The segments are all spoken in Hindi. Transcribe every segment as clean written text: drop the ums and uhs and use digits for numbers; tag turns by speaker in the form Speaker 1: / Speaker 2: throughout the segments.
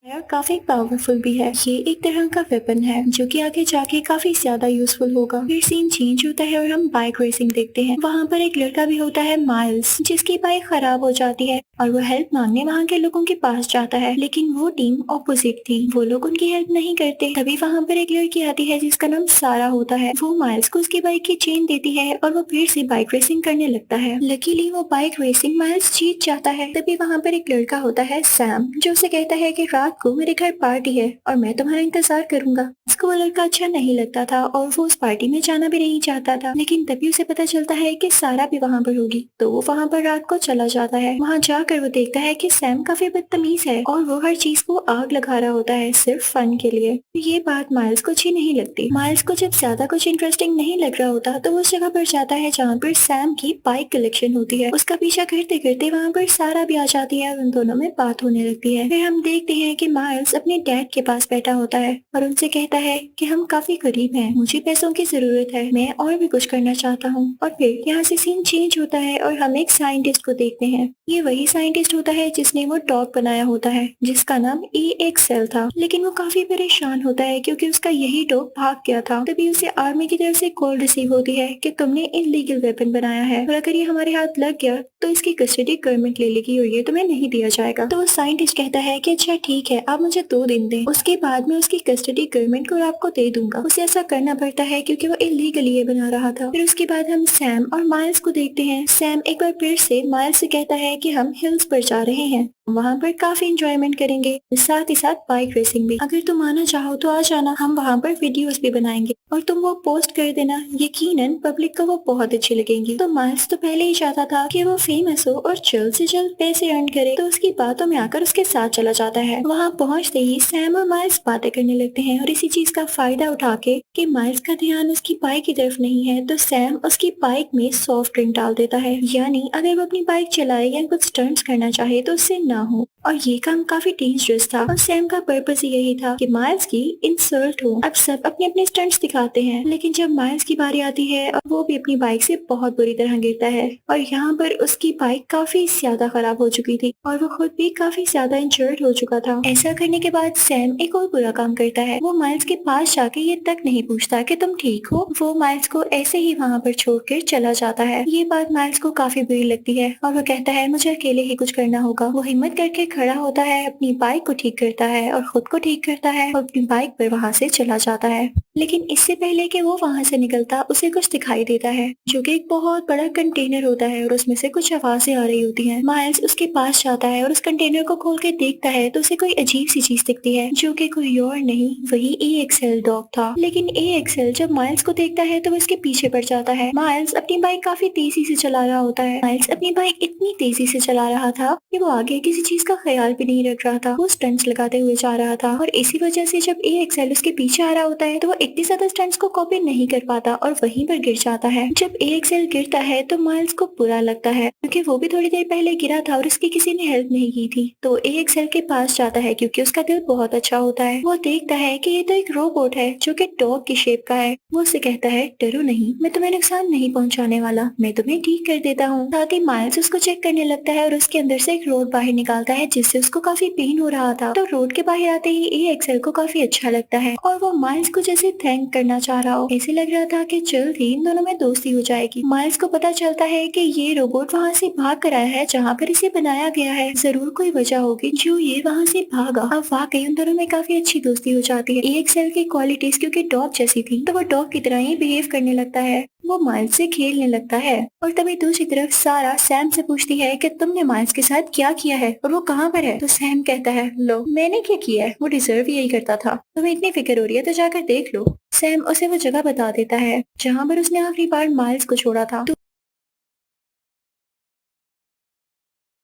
Speaker 1: और काफी पावरफुल भी है। ये एक तरह का वेपन है जो कि आगे जाके काफी ज्यादा यूजफुल होगा। फिर सीन चेंज होता है और हम बाइक रेसिंग देखते हैं। वहाँ पर एक लड़का भी होता है माइल्स, जिसकी बाइक खराब हो जाती है और वो हेल्प मांगने वहाँ के लोगों के पास जाता है, लेकिन वो टीम ऑपोजिट थी। वो लोग उनकी हेल्प नहीं करते। तभी वहाँ पर एक लड़की आती है जिसका नाम सारा होता है। वो माइल्स को उसकी बाइक की चेन देती है और वो फिर से बाइक रेसिंग करने लगता है। लकीली वो बाइक रेसिंग माइल्स जीत जाता है। तभी वहाँ पर एक लड़का होता है सैम, जो उसे कहता है कि रात को मेरे घर पार्टी है और मैं तुम्हारा इंतजार करूंगा। उसको वो लड़का अच्छा नहीं लगता था और वो उस पार्टी में जाना भी नहीं चाहता था, लेकिन तभी उसे पता चलता है कि सारा भी वहाँ पर होगी, तो वो वहाँ पर रात को चला जाता है। वहाँ जाकर वो देखता है कि सैम काफी बदतमीज है और वो हर चीज को आग लगा रहा होता है सिर्फ फन के लिए। तो ये बात माइल्स को अच्छी नहीं लगती। माइल्स को जब ज्यादा कुछ इंटरेस्टिंग नहीं लग रहा होता तो वो उस जगह पर जाता है जहाँ पर सैम की बाइक कलेक्शन होती है। उसका पीछा करते करते वहाँ पर सारा भी आ जाती है और उन दोनों में बात होने लगती है। फिर हम देखते हैं कि माइल्स अपने डैड के पास बैठा होता है और उनसे कहता है कि हम काफी गरीब हैं, मुझे पैसों की जरूरत है, मैं और भी कुछ करना चाहता हूँ। और फिर यहाँ से सीन चेंज होता है और हम एक साइंटिस्ट को देखते हैं। ये वही साइंटिस्ट होता है जिसने वो डॉग बनाया होता है जिसका नाम EXL था, लेकिन वो काफी परेशान होता है क्योंकि उसका यही डॉग भाग गया था। तभी उसे आर्मी की तरफ से कॉल रिसीव होती है कि तुमने इनलीगल वेपन बनाया है और अगर ये हमारे हाथ लग गया तो इसकी कस्टडी गवर्नमेंट ले लेगी और ये तुम्हें नहीं दिया जाएगा। तो वो साइंटिस्ट कहता है कि अच्छा ठीक है, आप मुझे 2 दिन दें, उसके बाद मैं उसकी कस्टडी गवर्नमेंट को और आपको दे दूंगा। उसे ऐसा करना पड़ता है क्योंकि वो इलीगली ये बना रहा था। फिर उसके बाद हम सैम और माइल्स को देखते हैं। सैम एक बार फिर से माइल्स से कहता है कि हम हिल्स पर जा रहे हैं, वहाँ पर काफी इंजॉयमेंट करेंगे, साथ ही साथ बाइक रेसिंग भी। अगर तुम आना चाहो तो आ जाना, हम वहाँ पर वीडियोस भी बनाएंगे और तुम वो पोस्ट कर देना, यकीनन पब्लिक को वो बहुत अच्छी लगेंगी। तो माइल्स तो पहले ही चाहता था कि वो फेमस हो और जल्द से जल्द पैसे अर्न करे, तो उसकी बातों में आकर उसके साथ चला जाता है। वहाँ पहुँचते ही सैम और माइल्स बातें करने लगते हैं और इसी चीज का फायदा उठा के कि माइल्स का ध्यान उसकी बाइक की तरफ नहीं है तो सैम उसकी बाइक में सॉफ्ट ड्रिंक डाल देता है, यानी अगर वो अपनी बाइक चलाए या कुछ स्टंट्स करना चाहे तो उससे ना हो। और ये काम काफी डेंजरस था और सैम का पर्पस यही था कि माइल्स की इंसल्ट हो। अब सब अपने अपने स्टंट्स दिखाते हैं, लेकिन जब माइल्स की बारी आती है और वो भी अपनी बाइक से बहुत बुरी तरह गिरता है और यहाँ पर उसकी बाइक काफी ज्यादा खराब हो चुकी थी और वो खुद भी काफी ज्यादा इंजर्ड हो चुका था। ऐसा करने के बाद सैम एक और बुरा काम करता है। वो माइल्स के पास जाके ये तक नहीं पूछता कि तुम ठीक हो, वो माइल्स को ऐसे ही वहाँ पर छोड़कर चला जाता है। ये बात माइल्स को काफी बुरी लगती है और वो कहता है मुझे अकेले ही कुछ करना होगा। वो हिम्मत करके खड़ा होता है, अपनी बाइक को ठीक करता है और खुद को ठीक करता है और अपनी बाइक पर वहाँ से चला जाता है। लेकिन इससे पहले कि वो वहाँ से निकलता, उसे कुछ दिखाई देता है जो कि एक बहुत बड़ा कंटेनर होता है और उसमें से कुछ आवाजें आ रही होती हैं। माइल्स उसके पास जाता है और उस कंटेनर को खोल के देखता है तो उसे कोई अजीब सी चीज दिखती है जो कि कोई और नहीं, वही EXL डॉग था। लेकिन EXL जब माइल्स को देखता है तो वो इसके पीछे पड़ जाता है। माइल्स अपनी बाइक काफी तेजी से चला रहा होता है। माइल्स अपनी बाइक इतनी तेजी से चला रहा था कि वो आगे किसी चीज का ख्याल भी नहीं रख रहा था, वो स्टंट्स लगाते हुए जा रहा था और इसी वजह से जब EXL उसके पीछे आ रहा होता है तो वो इतनी ज्यादा स्टंट्स को कॉपी नहीं कर पाता और वहीं पर गिर जाता है। जब EXL गिरता है तो माइल्स को बुरा लगता है क्योंकि वो भी थोड़ी देर पहले गिरा था और उसकी किसी ने हेल्प नहीं की थी। तो EXL के पास जाता है क्योंकि उसका दिल बहुत अच्छा होता है। वो देखता है कि ये तो एक रोबोट है जो कि डॉग की शेप का है। वो उसे कहता है डरो नहीं, मैं तुम्हें नुकसान नहीं पहुंचाने वाला, मैं तुम्हें ठीक कर देता हूँ। साथ ही माइल्स उसको चेक करने लगता है और उसके अंदर से एक रोड बाहर निकालता है जिससे उसको काफी पेन हो रहा था। तो रोड के बाहर आते ही EXL को काफी अच्छा लगता है और वो माइल्स को जैसे थैंक करना चाह रहा हो। ऐसे लग रहा था कि जल्द ही इन दोनों में दोस्ती हो जाएगी। माइल्स को पता चलता है कि ये रोबोट वहाँ से भाग कर आया है जहाँ पर इसे बनाया गया है, जरूर कोई वजह होगी जो ये वहाँ से भागा। अब वाकई उन दोनों में काफी अच्छी दोस्ती हो जाती है। EXL की क्वालिटीज क्योंकि डॉग जैसी थी तो वो डॉग की तरह ही बिहेव करने लगता है, वो माइल्स से खेलने लगता है। और तभी दूसरी तरफ सारा सैम से पूछती है कि तुमने माइल्स के साथ क्या किया है और वो कहाँ पर है। तो सैम कहता है लो मैंने क्या किया है, वो डिजर्व यही करता था, तुम्हें इतनी फिक्र हो रही है तो जाकर देख लो। सैम उसे वो जगह बता देता है जहाँ पर उसने आखिरी बार माइल्स को छोड़ा था।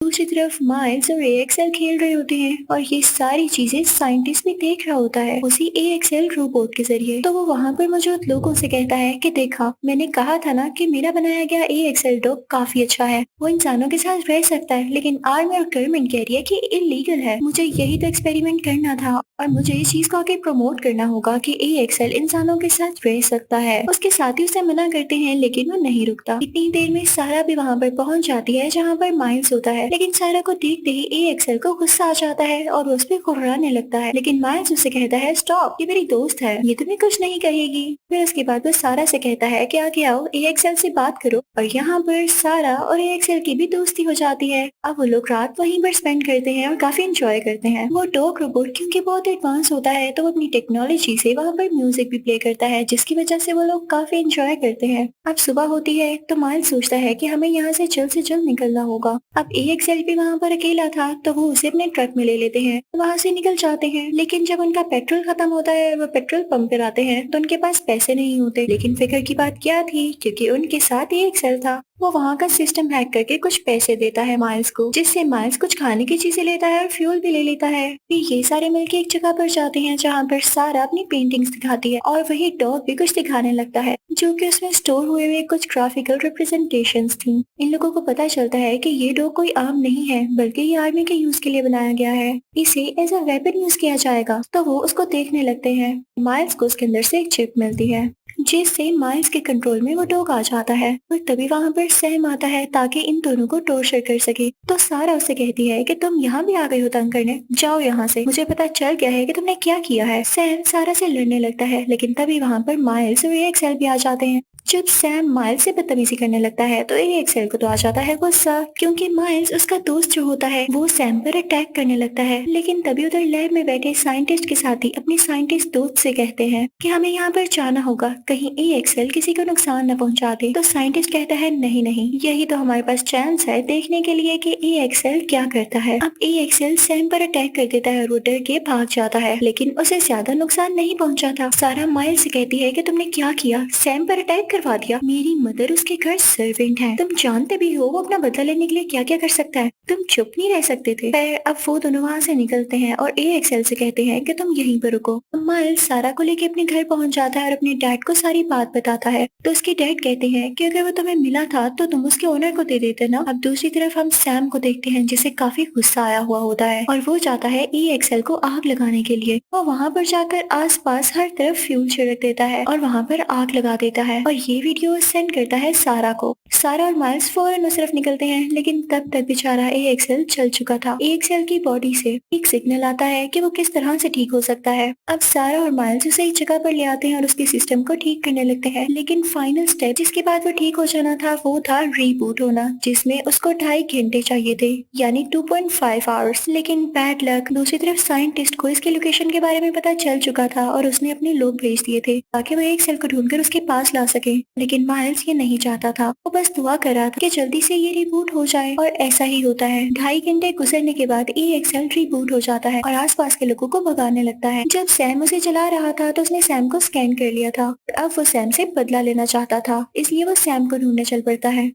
Speaker 1: दूसरी तरफ माइल्स और EXL खेल रहे होते हैं और ये सारी चीजें साइंटिस्ट भी देख रहा होता है उसी EXL रोबोट के जरिए। तो वो वहाँ पर मौजूद लोगों से कहता है कि देखा, मैंने कहा था ना कि मेरा बनाया गया EXL डॉग काफी अच्छा है, वो इंसानों के साथ रह सकता है, लेकिन आर्मी और गवर्नमेंट कह रही है कि इलीगल है। मुझे यही तो एक्सपेरिमेंट करना था और मुझे इस चीज को आगे प्रमोट करना होगा कि ए एक्सेल इंसानों के साथ रह सकता है। उसके साथी उसे मना करते हैं लेकिन वो नहीं रुकता। इतनी देर में सारा भी वहाँ पर पहुंच जाती है जहाँ पर माइल्स होता है, लेकिन सारा को देखते ही ए एक्सेल को गुस्सा आ जाता है और वो उस पर कुर्राने लगता है। लेकिन माइल्स उसे कहता है स्टॉप, ये मेरी दोस्त है, ये तुम्हें कुछ नहीं कहेगी। फिर उसके बाद वो सारा से कहता है कि आगे आओ, ए एक्सेल से बात करो। और यहाँ पर सारा और ए एक्सेल की भी दोस्ती हो जाती है। अब वो लोग रात वहीं पर स्पेंड करते हैं और काफी इंजॉय करते हैं। वो डॉग रोबोट क्योंकि बहुत एडवांस होता है तो वो अपनी टेक्नोलॉजी से वहाँ पर म्यूजिक भी प्ले करता है, जिसकी वजह से वो लोग काफी इंजॉय करते हैं। अब सुबह होती है तो माइल्स सोचता है कि हमें यहाँ से जल्द निकलना होगा। अब ए एक्सेल भी वहाँ पर अकेला था तो वो उसे अपने ट्रक में ले लेते हैं, वहाँ से निकल जाते हैं। लेकिन जब उनका पेट्रोल खत्म होता है, वो पेट्रोल पंप पर आते हैं तो उनके पास पैसे नहीं होते। लेकिन फिक्र की बात क्या थी, क्योंकि उनके साथ ए एक्सेल था। वो वहाँ का सिस्टम हैक करके कुछ पैसे देता है माइल्स को, जिससे माइल्स कुछ खाने की चीजें लेता है और फ्यूल भी ले लेता है। फिर ये सारे मिलके एक जगह पर जाते हैं जहाँ पर सारा अपनी पेंटिंग्स दिखाती है और वही डॉग भी कुछ दिखाने लगता है, जो कि उसमें स्टोर हुए कुछ ग्राफिकल रिप्रेजेंटेशंस थी। इन लोगों को पता चलता है कि ये डॉग कोई आम नहीं है, बल्कि ये आर्मी के यूज के लिए बनाया गया है, इसे एज अ वेपन यूज किया जाएगा। तो वो उसको देखने लगते हैं। माइल्स को उसके अंदर से एक चिप मिलती है, जिससे माइल्स के कंट्रोल में वो डॉग आ जाता है। और तभी वहाँ पर सैम आता है ताकि इन दोनों को टॉर्चर कर सके। तो सारा उसे कहती है कि तुम यहाँ भी आ गए हो तंग करने, जाओ यहाँ से, मुझे पता चल गया है कि तुमने क्या किया है। सैम सारा से लड़ने लगता है, लेकिन तभी वहाँ पर माइल्स और एक सेल भी आ जाते हैं। जब सैम माइल्स से बदतमीजी करने लगता है तो एक एक्सेल को तो आ जाता है गुस्सा, क्योंकि माइल्स उसका दोस्त जो होता है वो सैम पर अटैक करने लगता है। लेकिन तभी उधर लैब में बैठे साइंटिस्ट के साथी अपने साइंटिस्ट दोस्त से कहते हैं कि हमें यहाँ पर जाना होगा, कहीं ए एक्सेल किसी को नुकसान न पहुँचा दे। तो साइंटिस्ट कहता है नहीं नहीं, यही तो हमारे पास चांस है देखने के लिए कि ए एक्सेल क्या करता है। अब ए एक्सेल सैम पर अटैक कर देता है और वो डर के भाग जाता है, लेकिन उसे ज्यादा नुकसान नहीं पहुँचा था। सारा माइल्स से कहती है कि तुमने क्या किया, सैम पर अटैक करवा दिया। मेरी मदर उसके घर सर्वेंट है, तुम जानते भी हो वो अपना बदला लेने के लिए क्या क्या कर सकता है, तुम चुप नहीं रह सकते थे। पर अब वो दोनों वहाँ से निकलते हैं और ए एक्सेल से कहते हैं कि तुम यहीं पर रुको। माइल्स सारा को लेके अपने घर पहुंच जाता है और अपने डैड को सारी बात बताता है। तो उसके डैड कहते हैं कि अगर वो तुम्हें मिला था तो तुम उसके ओनर को दे देते ना। अब दूसरी तरफ हम सैम को देखते हैं, जिसे काफी गुस्सा आया हुआ होता है और वो जाता है ए एक्सेल को आग लगाने के लिए। वो वहाँ पर जाकर आसपास हर तरफ फ्यूल छिड़क देता है और वहाँ पर आग लगा देता है और ये वीडियो सेंड करता है सारा को। सारा और माइल्स फौरन उस तरफ निकलते हैं, लेकिन तब तक बेचारा ए एक्सेल चल चुका था। ए एक्सेल की बॉडी से एक सिग्नल आता है कि वो किस तरह से ठीक हो सकता है। अब सारा और माइल्स उसे एक जगह पर ले आते हैं और उसके सिस्टम को ठीक करने लगते हैं। लेकिन फाइनल स्टेप जिसके बाद वो ठीक हो जाना था वो था रीबूट होना, जिसमें उसको 2.5 घंटे चाहिए थे, यानी 2.5 आवर्स। लेकिन बैड लक, दूसरी तरफ साइंटिस्ट को इसके लोकेशन के बारे में पता चल चुका था और उसने अपने लोग भेज दिए थे ताकि वो एक सेल को ढूंढकर उसके पास ला सके। लेकिन माइल्स ये नहीं चाहता था, वो बस दुआ कर रहा था कि जल्दी से ये रिबूट हो जाए। और ऐसा ही होता है। 2.5 घंटे गुजरने के बाद ए एक्सेल रिबूट हो जाता है और आसपास के लोगों को भगाने लगता है। जब सैम उसे चला रहा था तो उसने सैम को स्कैन कर लिया था और अब वो सैम से बदला लेना चाहता था, इसलिए वो सैम को ढूंढने चल पड़ता है।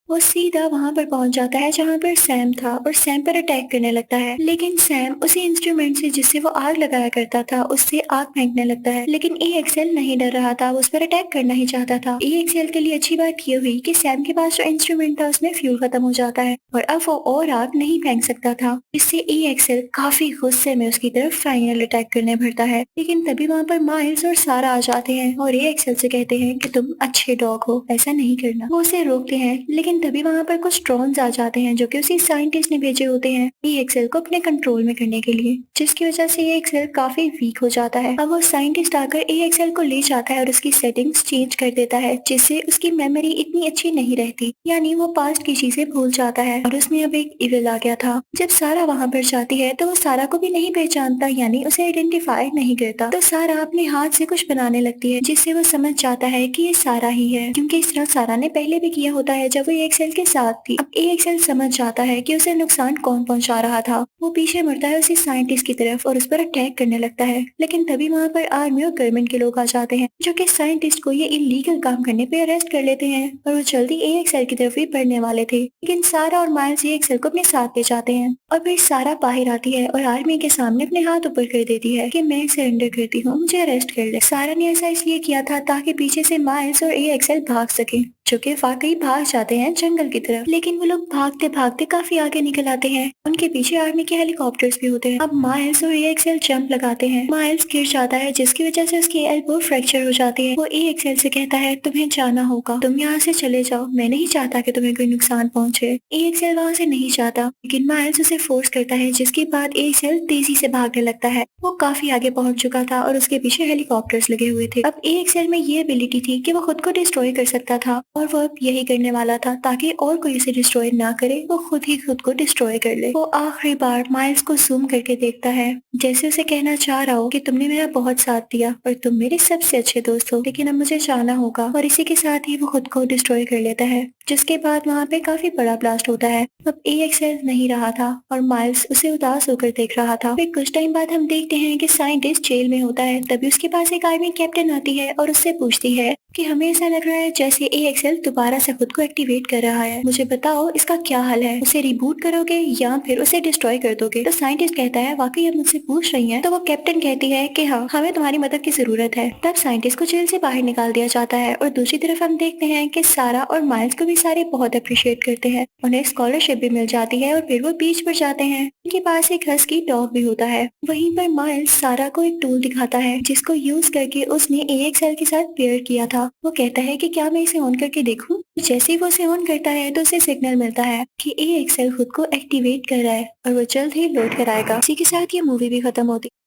Speaker 1: वो सीधा वहां पर पहुंच जाता है जहां पर सैम था और सैम पर अटैक करने लगता है। लेकिन सैम उसी इंस्ट्रूमेंट से जिससे वो आग लगाया करता था उससे आग फेंकने लगता है। लेकिन ए एक्सेल नहीं डर रहा था, वो उस पर अटैक करना ही चाहता था। ए एक्सेल के लिए अच्छी बात ये हुई कि सैम के पास जो इंस्ट्रूमेंट था उसमें फ्यूल खत्म हो जाता है और अब वो और आग नहीं फेंक सकता था। इससे ए एक्सेल काफी गुस्से में उसकी तरफ फाइनल अटैक करने भरता है। लेकिन तभी वहाँ पर माइल्स और सारा आ जाते हैं और ए एक्सेल से कहते हैं कि तुम अच्छे डॉग हो, ऐसा नहीं करना। वो उसे रोकते हैं, लेकिन तभी वहाँ पर कुछ ड्रोन्स आ जाते हैं जो कि उसी साइंटिस्ट ने भेजे होते हैं ए एक्सेल को अपने कंट्रोल में करने के लिए, जिसकी वजह से ए एक्सेल काफी वीक हो जाता है। अब वो साइंटिस्ट आकर ए एक्सेल को ले जाता है और उसकी सेटिंग्स चेंज कर देता है, जिससे उसकी मेमोरी इतनी अच्छी नहीं रहती, यानी वो पास्ट की चीजें भूल जाता है और उसमें अब एक इविल आ गया था। जब सारा वहाँ पर जाती है तो वो सारा को भी नहीं पहचानता, यानी उसे आइडेंटिफाई नहीं करता। तो सारा अपने हाथ से कुछ बनाने लगती है, जिससे वो समझ जाता है कि ये सारा ही है, क्योंकि इस तरह सारा ने पहले भी किया होता है जब वो ए एक्सेल के साथ थी। अब ए एक्सेल समझ जाता है कि उसे नुकसान कौन पहुंचा रहा था। वो पीछे मुड़ता है उसी साइंटिस्ट की तरफ और उस पर अटैक करने लगता है। लेकिन तभी वहाँ पर आर्मी और गवर्नमेंट के लोग आ जाते हैं, जो कि साइंटिस्ट को ये इलीगल काम करने पे अरेस्ट कर लेते हैं और वो जल्दी ए एक्सेल की तरफ भी बढ़ने वाले थे। लेकिन सारा और माइल्स ए एक्सेल को अपने साथ ले जाते हैं और फिर सारा बाहर आती है और आर्मी के सामने अपने हाथ ऊपर कर देती है कि मैं सरेंडर करती हूँ, मुझे अरेस्ट कर ले। सारा ने ऐसा इसलिए किया था ताकि पीछे से माइल्स और ए एक्सेल भाग सके, जो कि वाकई भाग जाते हैं जंगल की तरफ। लेकिन वो लोग भागते भागते काफी आगे निकल आते हैं। उनके पीछे आर्मी के हेलीकॉप्टर्स भी होते हैं। अब माइल्स और एक्सेल जंप लगाते हैं। माइल्स गिर जाता है जिसकी वजह से उसकी एल्बो फ्रैक्चर हो जाती है। वो एक्सेल से कहता है तुम्हें जाना होगा, तुम यहाँ से चले जाओ, मैं नहीं चाहता कि तुम्हें कोई नुकसान पहुंचे। एक्सेल वहाँ से नहीं जाता, लेकिन माइल्स उसे फोर्स करता है जिसके बाद एक्सेल तेजी से भागने लगता है। वो काफी आगे पहुंच चुका था और उसके पीछे हेलीकॉप्टर्स लगे हुए थे। अब एक्सेल में ये एबिलिटी थी कि वो खुद को डिस्ट्रॉय कर सकता था और वो अब यही करने वाला था ताकि और कोई उसे डिस्ट्रॉय ना करे, वो खुद ही खुद को डिस्ट्रॉय कर ले। वो आखिरी बार माइल्स को जूम करके देखता है जैसे उसे कहना चाह रहा हो कि तुमने मेरा बहुत साथ दिया और तुम मेरे सबसे अच्छे दोस्त हो, लेकिन अब मुझे जाना होगा। और इसी के साथ ही वो खुद को डिस्ट्रॉय कर लेता है, जिसके बाद वहाँ पे काफी बड़ा ब्लास्ट होता है। अब एक्सेल नहीं रहा था और माइल्स उसे उदास होकर देख रहा था। फिर कुछ टाइम बाद हम देखते हैं कि साइंटिस्ट जेल में होता है। तभी उसके पास एक आर्मी कैप्टन आती है और उससे पूछती है कि हमें ऐसा लग रहा है जैसे एक्सेल दोबारा से खुद को एक्टिवेट कर रहा है, मुझे बताओ इसका क्या हल है, उसे रिबूट करोगे या फिर उसे डिस्ट्रॉय कर दोगे। तो साइंटिस्ट कहता है वाकई आप मुझसे पूछ रही हैं। तो वो कैप्टन कहती है कि हाँ, हमें तुम्हारी मदद की जरूरत है। तब साइंटिस्ट को जेल से बाहर निकाल दिया जाता है और दूसरी तरफ हम देखते हैं कि सारा और माइल्स को भी सारे बहुत अप्रिशिएट करते हैं। उन्हें स्कॉलरशिप भी मिल जाती है और फिर वो बीच पर जाते हैं। उनके पास एक हस्की डॉग भी होता है। वहीं पर माइल्स सारा को एक टूल दिखाता है जिसको यूज करके उसने एक्सेल के साथ पेयर किया था। वो कहता है कि क्या मैं इसे ऑन करके देखूं? जैसे ही वो इसे ऑन करता है तो उसे सिग्नल मिलता है कि एक्सेल खुद को एक्टिवेट कर रहा है और वो जल्द ही लोड कराएगा। इसी के साथ ये मूवी भी खत्म होती है।